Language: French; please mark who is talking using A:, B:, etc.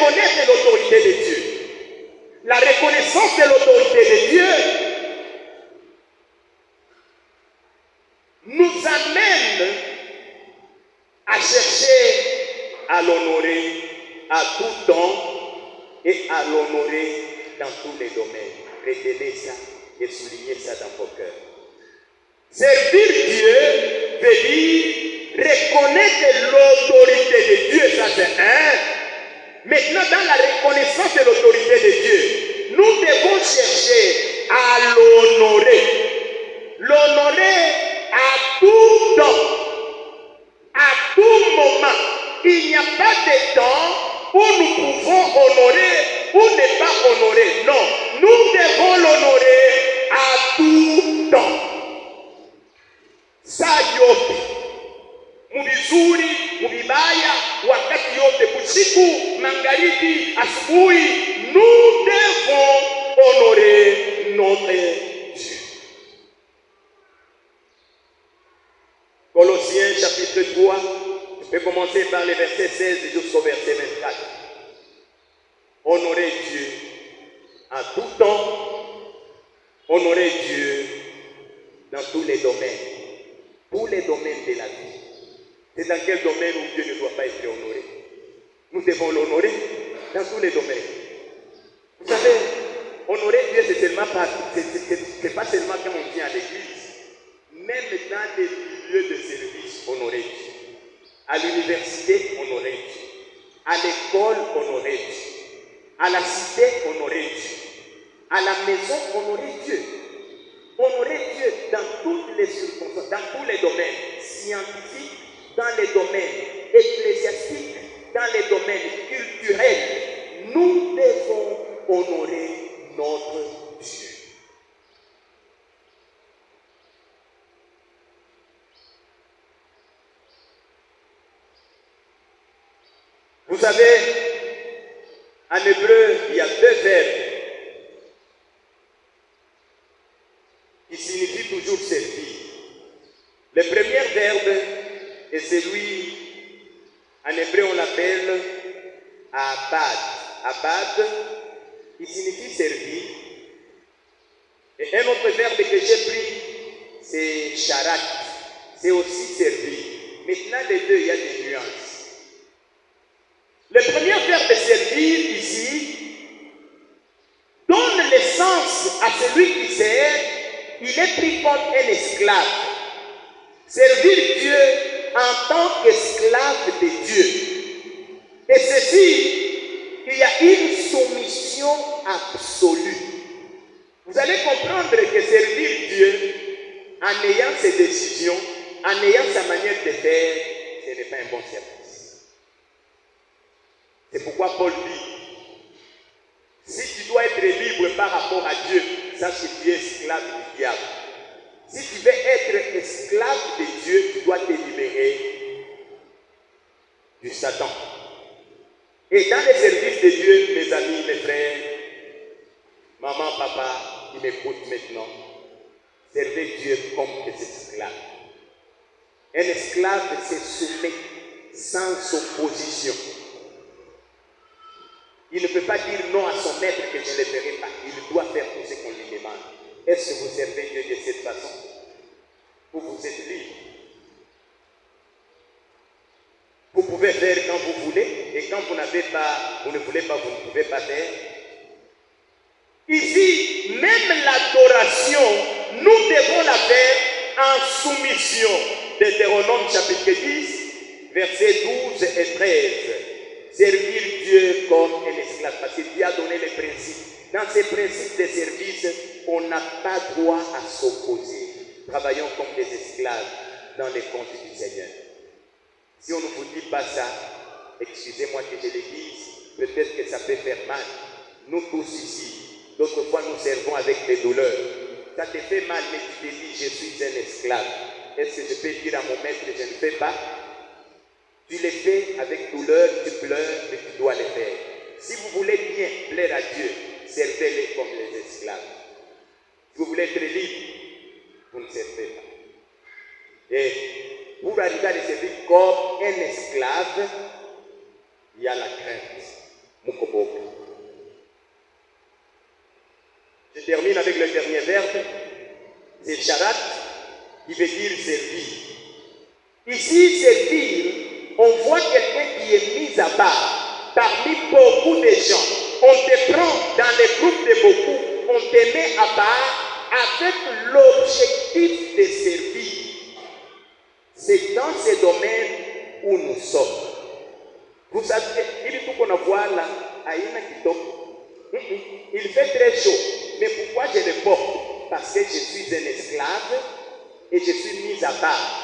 A: reconnaître l'autorité de Dieu. La reconnaissance de l'autorité de Dieu nous amène à chercher à l'honorer à tout temps et à l'honorer dans tous les domaines. Retenez ça et soulignez ça dans vos cœurs. Servir Dieu veut dire reconnaître l'autorité de Dieu, ça c'est un. Maintenant, dans la reconnaissance de l'autorité de Dieu, nous devons chercher à l'honorer. L'honorer à tout temps, à tout moment. Il n'y a pas de temps où nous pouvons honorer ou ne pas honorer. Non, nous devons l'honorer à tout temps. Saa yote, mubizuri, mubibaya, wakati yote, usiku, magharibi, asubuhi, nous devons honorer notre Dieu. Colossiens chapitre 3, je peux commencer par le verset 16 jusqu'au verset 24. Honorer Dieu en tout temps, honorer Dieu dans tous les domaines. Tous les domaines de la vie. C'est dans quel domaine où Dieu ne doit pas être honoré? Nous devons l'honorer dans tous les domaines. Vous savez, honorer Dieu, c'est pas seulement quand on vient à l'église. Même dans les milieux de service, honorer Dieu. À l'université, honorer Dieu. À l'école, honorer Dieu. À la cité, honorer Dieu. À la maison, honorer Dieu. Honorer Dieu dans toutes les circonstances, dans tous les domaines scientifiques, dans les domaines ecclésiastiques, dans les domaines culturels. Nous devons honorer notre Dieu. Vous savez, en hébreu, il y a deux verbes qui signifie toujours servir. Le premier verbe est celui, en hébreu on l'appelle abad. Abad, il signifie servir. Et un autre verbe que j'ai pris, c'est sharat. C'est aussi servir. Maintenant, les deux, il y a des nuances. Le premier verbe servir ici donne le sens à celui qui sert. Il est pris comme un esclave. Servir Dieu en tant qu'esclave de Dieu. Et ceci, il y a une soumission absolue. Vous allez comprendre que servir Dieu, en ayant ses décisions, en ayant sa manière de faire, ce n'est pas un bon service. C'est pourquoi Paul dit, si tu dois être libre par rapport à Dieu, sache que tu es esclave du diable. Si tu veux être esclave de Dieu, tu dois te libérer du Satan. Et dans les services de Dieu, mes amis, mes frères, maman, papa, qui m'écoutent maintenant, servez Dieu comme des esclaves. Un esclave se soumet sans opposition. Il ne peut pas dire non à son maître que je ne le ferai pas. Il doit faire tout ce qu'on lui demande. Est-ce que vous servez Dieu de cette façon? Ou vous êtes libre? Vous pouvez faire quand vous voulez, et quand vous n'avez pas, vous ne voulez pas, vous ne pouvez pas faire. Ici, même l'adoration, nous devons la faire en soumission. Deutéronome chapitre 10, versets 12 et 13. Servir Dieu comme un esclave, parce que Dieu a donné les principes. Dans ces principes de service, on n'a pas droit à s'opposer. Travaillons comme des esclaves dans les comptes du Seigneur. Si on ne vous dit pas ça, excusez-moi que je le dise, peut-être que ça peut faire mal. Nous tous ici, d'autres fois nous servons avec des douleurs. Ça te fait mal, mais tu te dis, je suis un esclave. Est-ce que je peux dire à mon maître, je ne fais pas? Tu le fais avec douleur, tu pleures, mais tu dois le faire. Si vous voulez bien plaire à Dieu, servez-les comme les esclaves. Si vous voulez être libre, vous ne servez pas. Et pour arriver à le servir comme un esclave, il y a la crainte. Mukoboka. Je termine avec le dernier verbe, c'est charat, qui veut dire servir. Ici, servir, on voit quelqu'un qui est mis à part parmi beaucoup de gens. On te prend dans les groupes de beaucoup, on te met à part avec l'objectif de servir. C'est dans ce domaine où nous sommes. Vous savez, il faut qu'on voit là, il fait très chaud. Mais pourquoi je le porte? Parce que je suis un esclave et je suis mis à part.